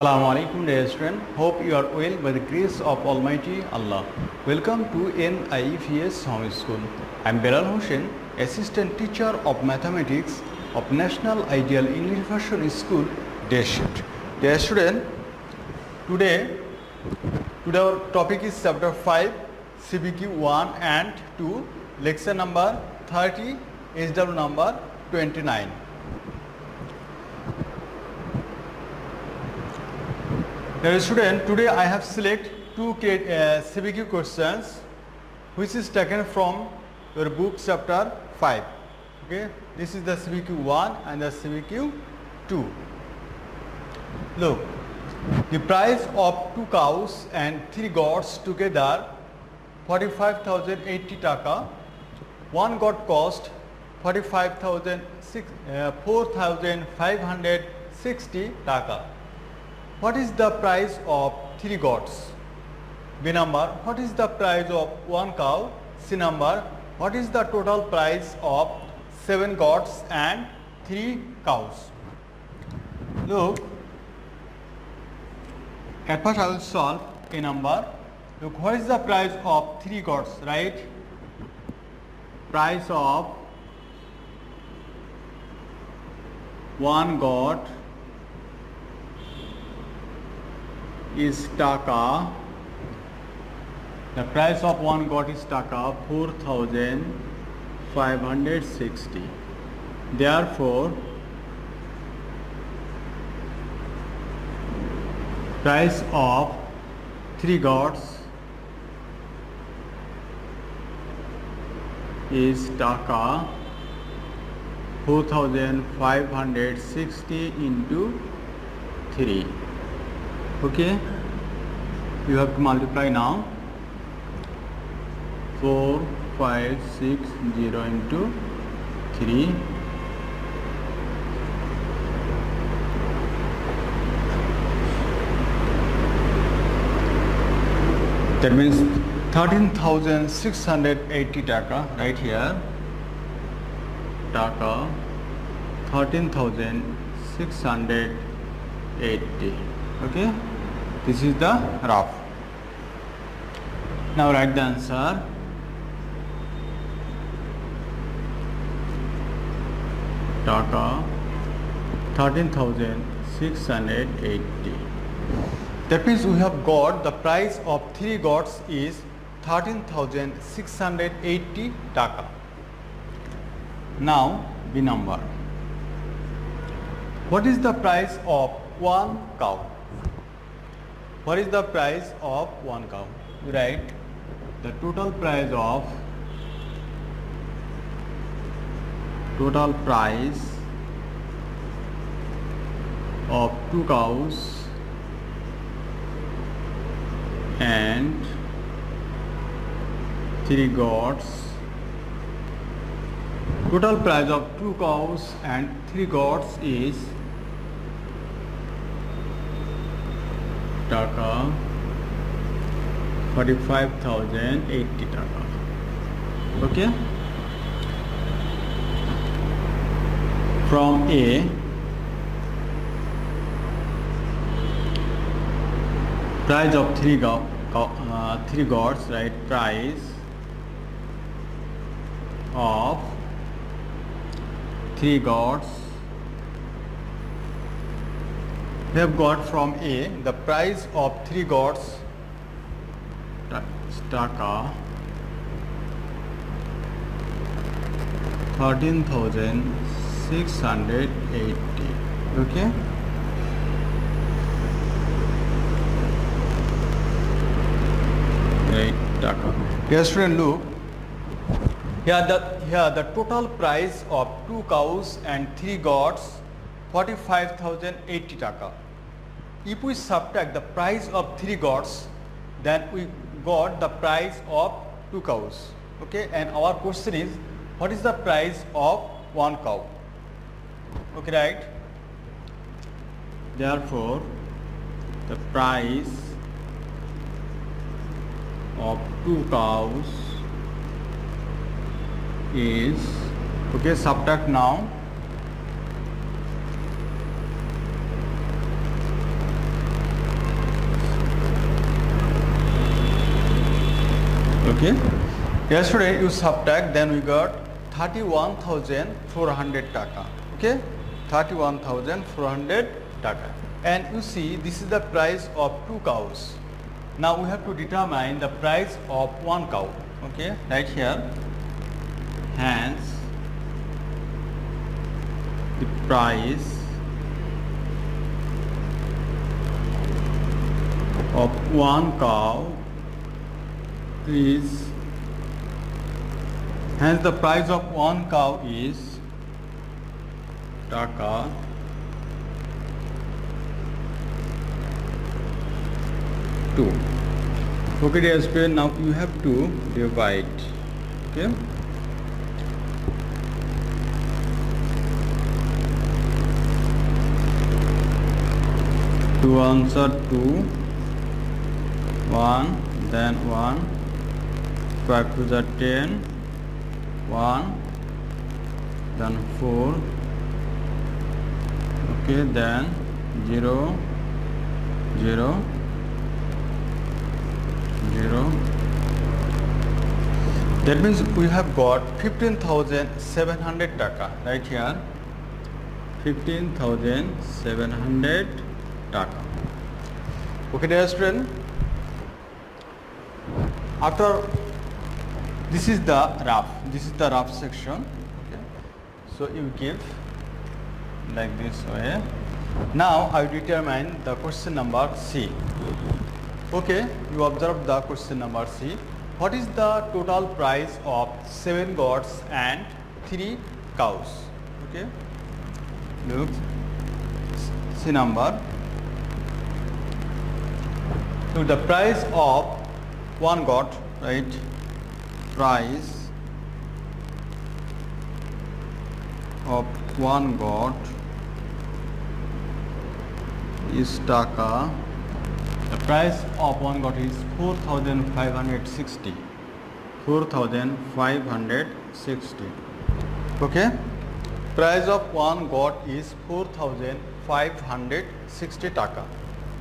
Assalamu alaikum dear student. Hope you are well by the grace of Almighty Allah. Welcome to NIEPS Home School. I am Belal Hussain, Assistant Teacher of Mathematics of National Ideal English Version School, Day Shift. Dear student, today our topic is Chapter 5, CBQ 1 and 2, Lecture number 30, SW number 29. Dear student, today I have selected two CBQ questions which is taken from your book chapter 5. Okay, this is the CBQ 1 and the CBQ 2. Look, the price of 2 cows and 3 goats together 45,080 taka. One goat cost 4,560 taka. What is the price of 3 goats? B number, what is the price of 1 cow? C number, what is the total price of 7 goats and 3 cows? Look, at first I will solve A number. Look, what is the price of 3 goats, right? Price of 1 goat is taka. The price of 1 goat is taka 4,560. Therefore, price of 3 goats is taka 4,560 into 3. Okay, you have to multiply now. 4,560 into 3. That means 13,680 taka, right here. Taka 13,680. Okay, this is the rough. Now write the answer. Taka 13,680. That means we have got the price of 3 goats is 13,680 taka. Now B number. What is the price of 1 cow? What is the price of 1 cow? Right, the total price of two cows and 3 goats. Total price of 2 cows and 3 goats is taka 45,080 taka. Okay, from A, price of 3 goats, right? Price of 3 goats. We have got from A the price of 3 goats taka 13,680. Okay, right, taka. Dear student, look here, the total price of 2 cows and 3 goats 45,080 taka. If we subtract the price of 3 goats, then we got the price of 2 cows. Okay, and our question is, what is the price of 1 cow? Okay, right? Therefore, the price of 2 cows is, okay, subtract now Okay. Yesterday you subtract, then we got 31,400 taka. Okay, 31,400 taka. And you see, this is the price of 2 cows. Now we have to determine the price of 1 cow. Okay, right here. Hence, the price of 1 cow is, hence the price of 1 cow is taka 2. Okay, dear student, now you have to divide. Okay, to answer 2, 1, then 1, 5 to the 10, 1, then 4, okay, then 0, 0, 0. That means we have got 15,700 taka right here. 15,700 taka. Okay, dear student. After this is the rough section. Okay. So you give like this way. Now I determine the question number C. Okay, you observe the question number C. What is the total price of 7 goats and 3 cows? Okay, look, C number. So the price of 1 goat, right? Price of 1 goat is taka. The price of 1 goat is 4,560. 4,560. Okay. Price of 1 goat is 4,560 taka.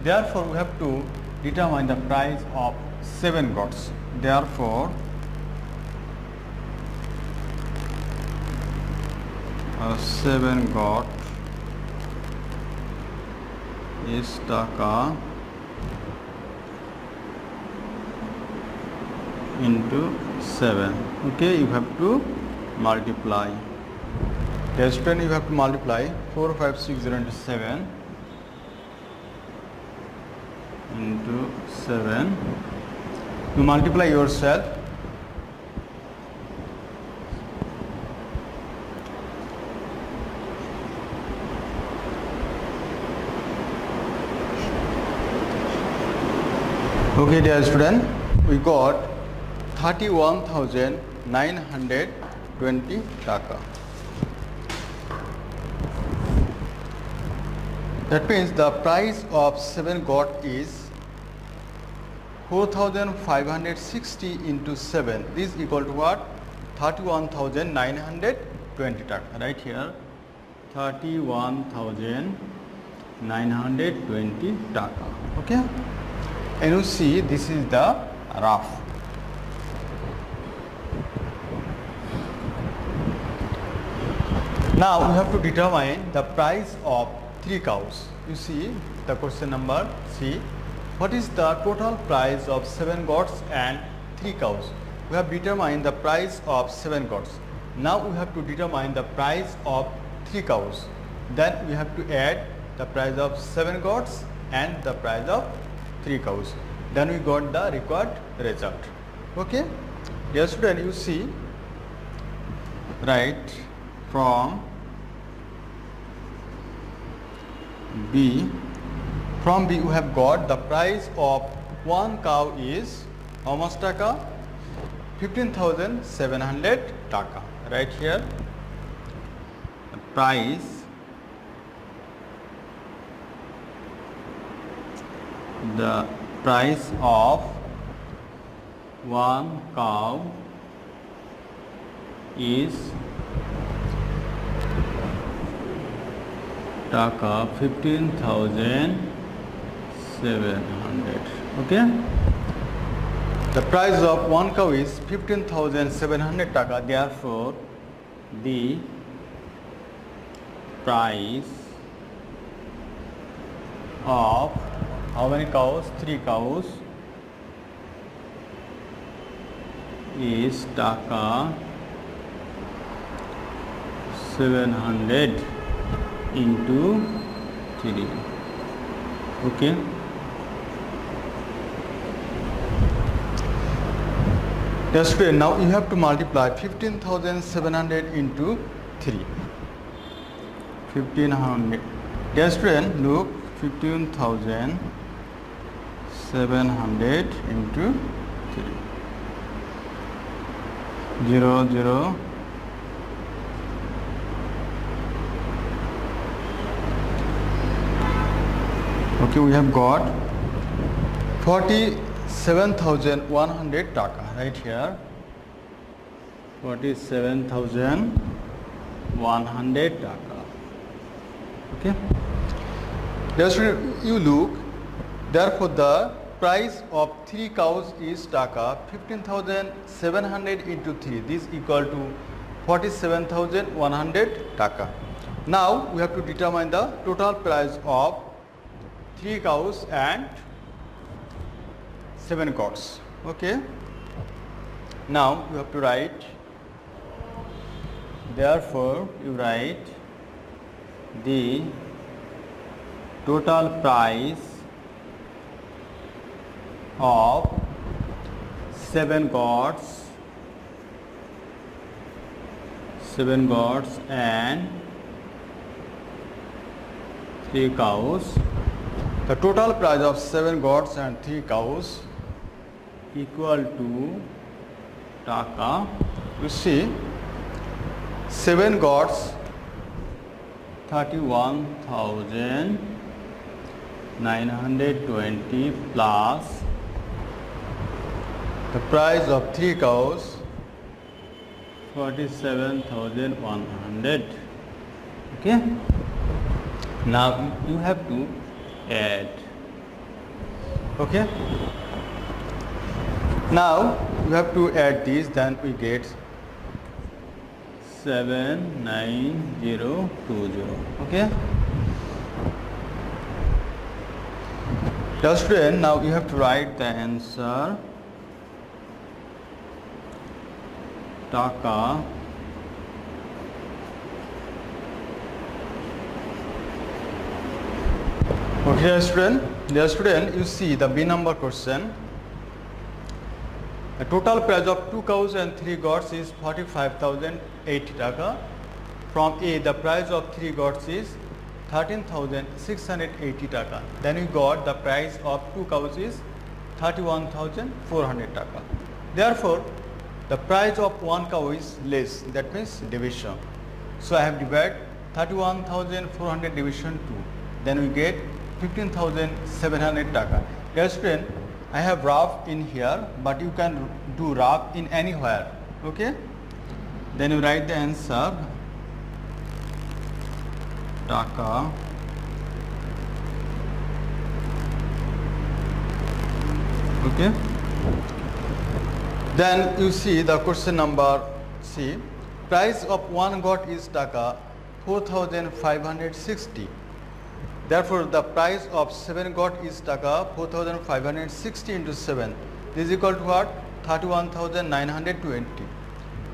Therefore, we have to determine the price of 7 goats. Therefore, 7 goat is taka into 7. Okay, you have to multiply. Yes, student, you have to multiply 4,560 into 7 into 7. You multiply yourself. Okay, dear student, we got 31,920 taka. That means the price of 7 goat is 4,560 into 7. This is equal to what? 31,920 taka. Right here, 31,920 taka. Okay, and you see this is the rough. Now we have to determine the price of 3 cows. You see the question number C. What is the total price of 7 goats and 3 cows? We have determined the price of 7 goats. Now we have to determine the price of 3 cows. Then we have to add the price of 7 goats and the price of 3 cows. Then we got the required result. Okay. Dear student, you see, right from B. From B we have got the price of 1 cow is how much taka? 15,700 taka. Right here, the price, the price of 1 cow is taka 15,700. Okay, The price of one cow is 15,700 taka. Therefore, the price of how many cows? 3 cows is taka 700 into 3. Okay. Yes, student, now you have to multiply 15,700 into 3. 1500. Yes, student, look, 15,700 into 3. 0, 0. Okay, we have got 47,100 taka right here. 47,100 taka. Okay. Just you look. Therefore, the price of 3 cows is taka 15,700 into 3. This equal to 47,100 taka. Now we have to determine the total price of 3 cows and 7 goats. Okay. Now you have to write. Therefore, you write the total price of 7 goats and 3 cows. The total price of 7 goats and 3 cows equal to taka. You see, 7 goats 31,920 plus the price of 3 cows 47,100. Okay. Now you have to add. Okay. Now you have to add this, then we get 79020. Okay. Now student, now you have to write the answer. Taka okay, dear student, you see the B number question. The total price of 2 cows and 3 goats is 45,080 taka. From A, the price of 3 goats is 13,680 taka. Then we got the price of 2 cows is 31,400 taka. Therefore, the price of 1 cow is less. That means division. So I have divided 31,400 division 2. Then we get 15,700 taka. Dear student, I have rough in here, but you can do rough in anywhere. Okay. Then you write the answer. Taka okay. Then you see the question number C. Price of 1 goat is taka 4,560. Therefore, the price of 7 goat is taka 4,560 into 7. This is equal to what? 31,920.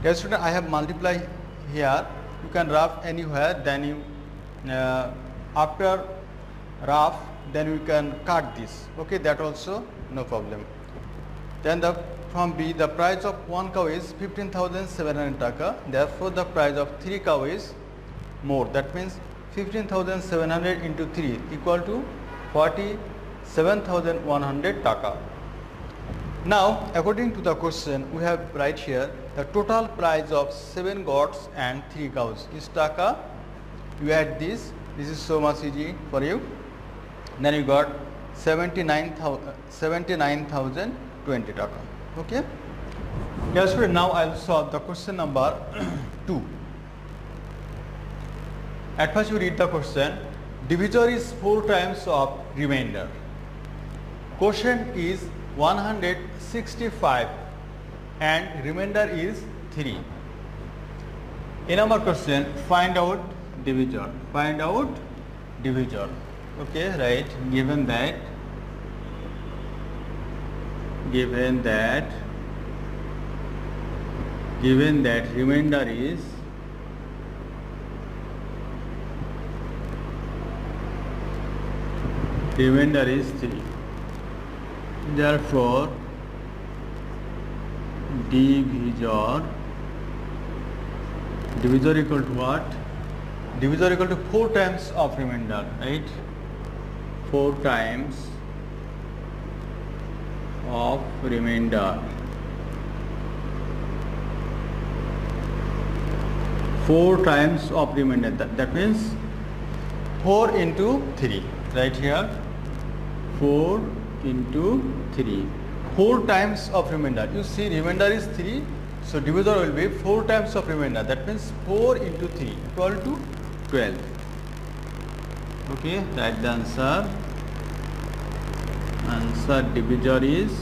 Dear student, I have multiplied here. You can rough anywhere. Then you after rough, then we can cut this. Okay, that also no problem. Then from B, the price of 1 cow is 15,700 taka. Therefore, the price of 3 cow is more. That means 15,700 into 3 equal to 47,100 taka. Now, according to the question, we have right here the total price of 7 goats and 3 cows is taka. You add this. This is so much easy for you. Then you got 79,020 taka. Okay. Yes, now I will solve the question number 2. At first you read the question. Divisor is 4 times of remainder. Quotient is 165 and remainder is 3. In our question, find out divisor. Find out divisor. Okay, right. Given that remainder is 3. Therefore, divisor equal to what? Divisor equal to 4 times of remainder, right? 4 times of remainder. 4 times of remainder. That means 4 into 3. Right here, 4 into 3. 4 times of remainder. You see, remainder is 3. So divisor will be 4 times of remainder. That means 4 into 3 equal to 12. Okay, write the answer. Answer divisor is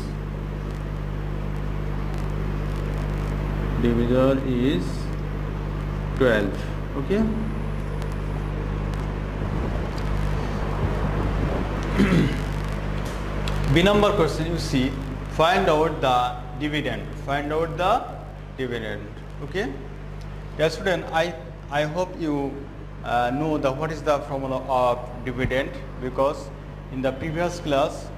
12. Okay. B number question, you see, find out the dividend. Find out the dividend. Okay. Yes, student, I hope you know what is the formula of dividend, because in the previous class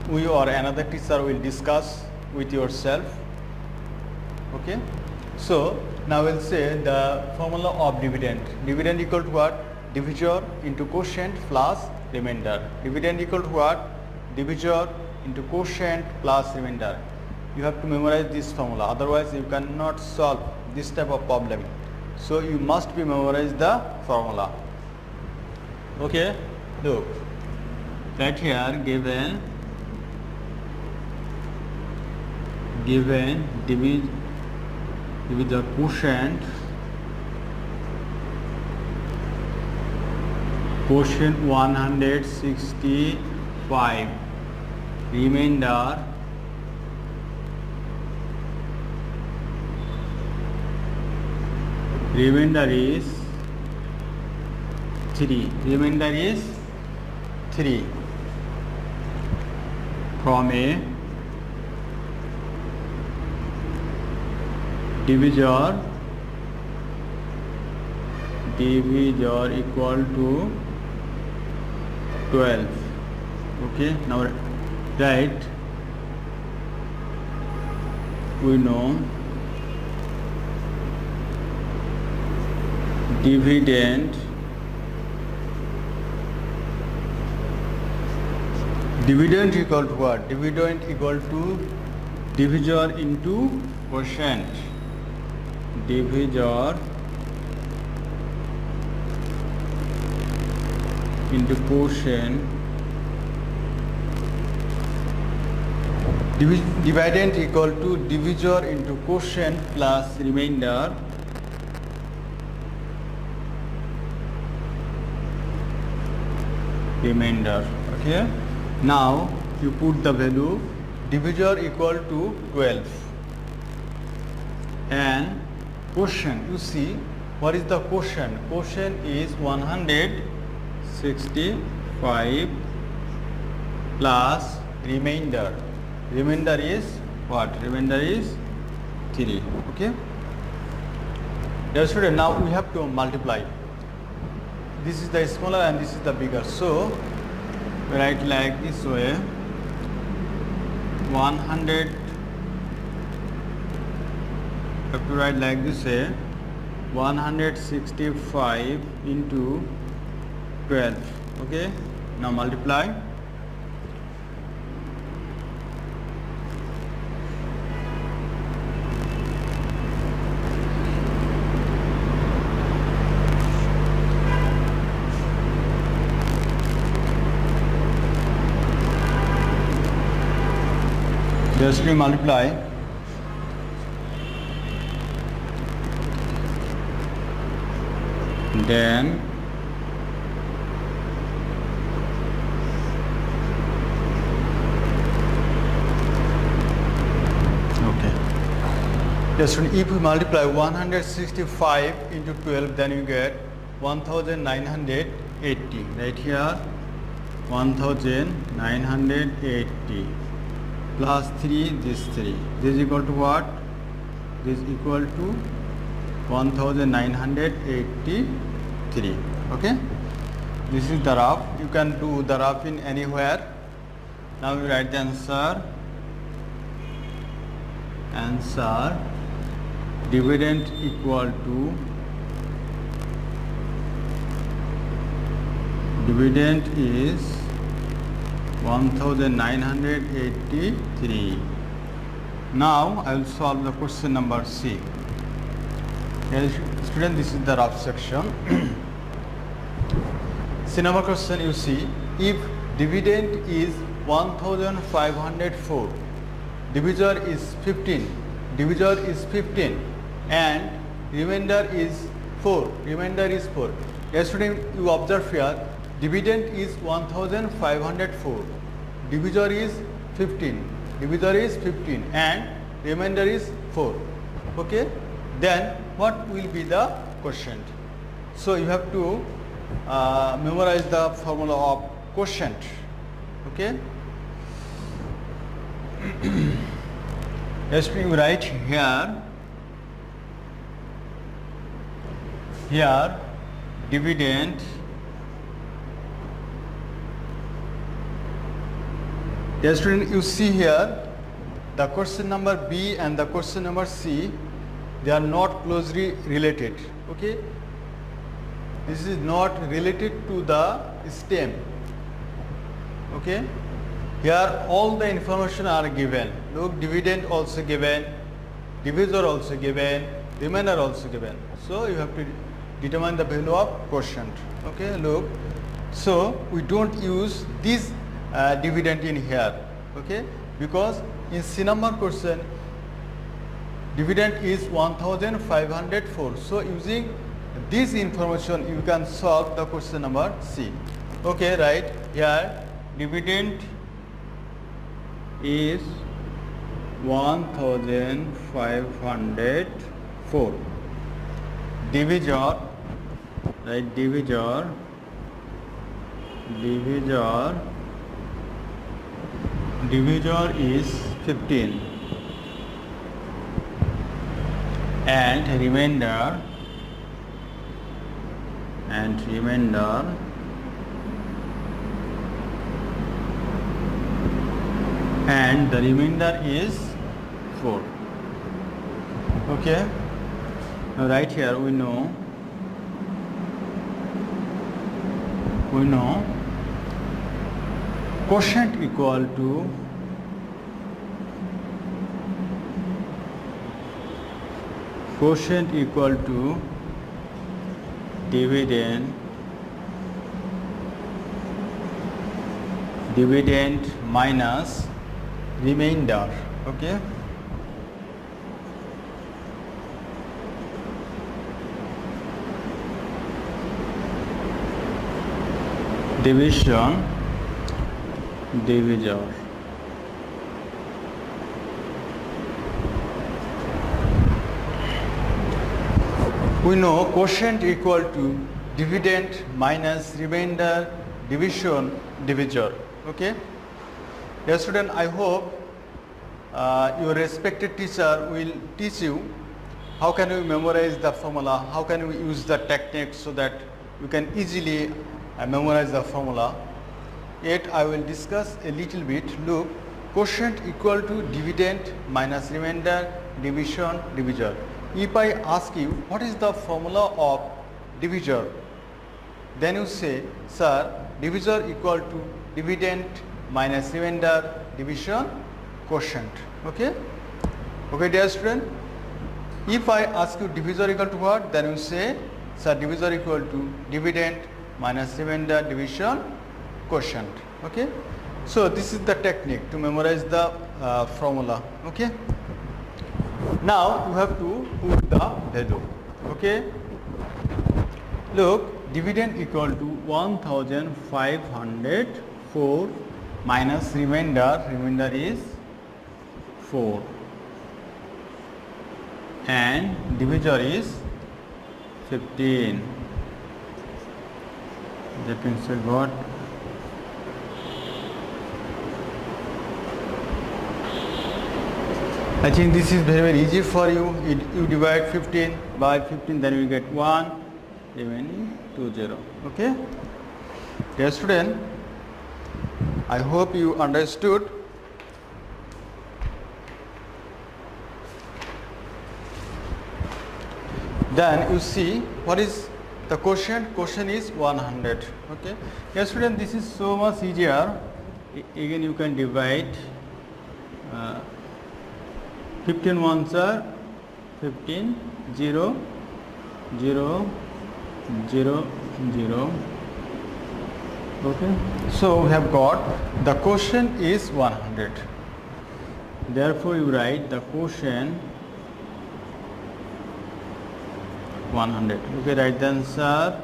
we or another teacher will discuss with yourself. Okay. So now we'll say the formula of dividend. Dividend equal to what? Divisor into quotient plus remainder. Dividend equal to what? Divisor into quotient plus remainder. You have to memorize this formula, otherwise you cannot solve this type of problem. So you must be memorize the formula. Okay, look, right here given divisor quotient 165, remainder is 3. Remainder is 3 from a divisor equal to 12. Okay, now write, we know dividend equal to what? Dividend equal to divisor into quotient. Divisor into quotient. Dividend equal to divisor into quotient plus remainder. Okay. Now you put the value divisor equal to 12 and quotient. You see, what is the quotient? Quotient is 165 plus remainder. Remainder is what? Remainder is 3. Okay. Dear student, now we have to multiply. This is the smaller and this is the bigger. So we write like this way. 100. Have to write like this way. 165 into 12. Okay. Now multiply. Just multiply. Then Just if you multiply 165 into 12, then you get 1980. Right here, 1980 plus 3, this 3. This is equal to what? This is equal to 1983. Okay? This is the rough. You can do the rough in anywhere. Now we write the answer. Answer. Dividend equal to dividend is 1983. Now I will solve the question number C. Yes, student, this is the rough section. C number question, you see, if dividend is 1504, divisor is 15, and remainder is 4. Yes, student, you observe here, dividend is 1504, divisor is 15, and remainder is 4. Okay, then what will be the quotient? So you have to memorize the formula of quotient. Okay. Yes, we write here dividend Yes, student, you see here the question number B and the question number C, they are not closely related. Okay, this is not related to the stem. Okay, here all the information are given. Look, dividend also given, divisor also given, remainder also given. So you have to determine the value of quotient. Okay, look, so we don't use this dividend in here. Okay, because in C number question dividend is 1504. So using this information you can solve the question number C. Okay, right here dividend is 1504. Divisor, right, divisor is 15 and remainder and the remainder is 4. Okay, now right here we know quotient equal to dividend minus remainder. Okay, divisor. We know quotient equal to dividend minus remainder divisor. Okay. Dear student, I hope your respected teacher will teach you how can we memorize the formula, how can we use the technique so that you can easily memorize the formula. Yet I will discuss a little bit. Look, quotient equal to dividend minus remainder divisor. If I ask you what is the formula of divisor, then you say, sir, divisor equal to dividend minus remainder division quotient. Okay, dear student, if I ask you divisor equal to what, then you say, sir, divisor equal to dividend minus remainder division quotient. Okay, so this is the technique to memorize the formula. Okay, now you have to put the value. Okay, look, dividend equal to 1504 minus remainder is 4. and divisor is 15. That means we got I think this is very easy for you. You divide 15 by 15, then you get 1 remaining 20. Okay? Dear student, I hope you understood. Then you see what is the quotient. Quotient is 100. Okay? Dear student, this is so much easier. Again you can divide 15 ones are 15, 0, 0, 0, 0. Okay, so we have got the quotient is 100. Therefore you write the quotient 100. Okay, write the answer.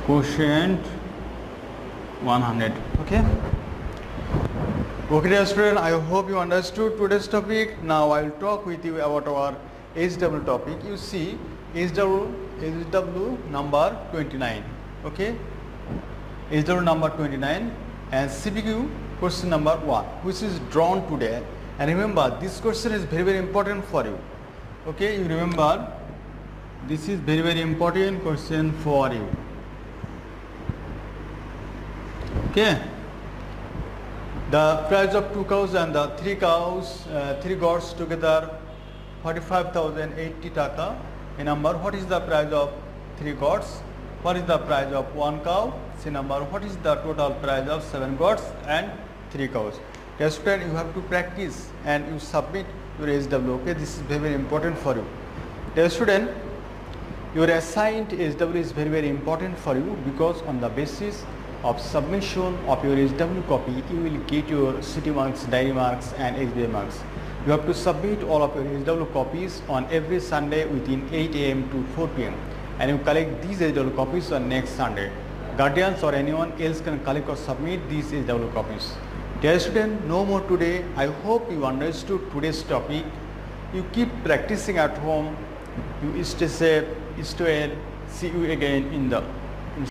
Quotient 100. Okay. Okay, dear student, I hope you understood today's topic. Now I will talk with you about our HW topic. You see, HW number 29. Okay, HW number 29 and CPQ question number 1, which is drawn today. And remember, this question is very important for you. Okay, you remember, this is very important question for you. Okay. The price of 2 cows and the 3 cows, 3 goats together 45,080 taka. A number, what is the price of 3 goats? What is the price of 1 cow? C number, what is the total price of 7 goats and 3 cows? Dear student, you have to practice and you submit your HW. Okay, this is very important for you. Dear student, your assigned HW is very important for you, because on the basis of submission of your HW copy, you will get your city marks, diary marks and HBA marks. You have to submit all of your HW copies on every Sunday within 8 am to 4 pm, and you collect these HW copies on next Sunday. Guardians or anyone else can collect or submit these HW copies. Dear student, no more today. I hope you understood today's topic. You keep practicing at home. You stay safe, stay well. See you again in the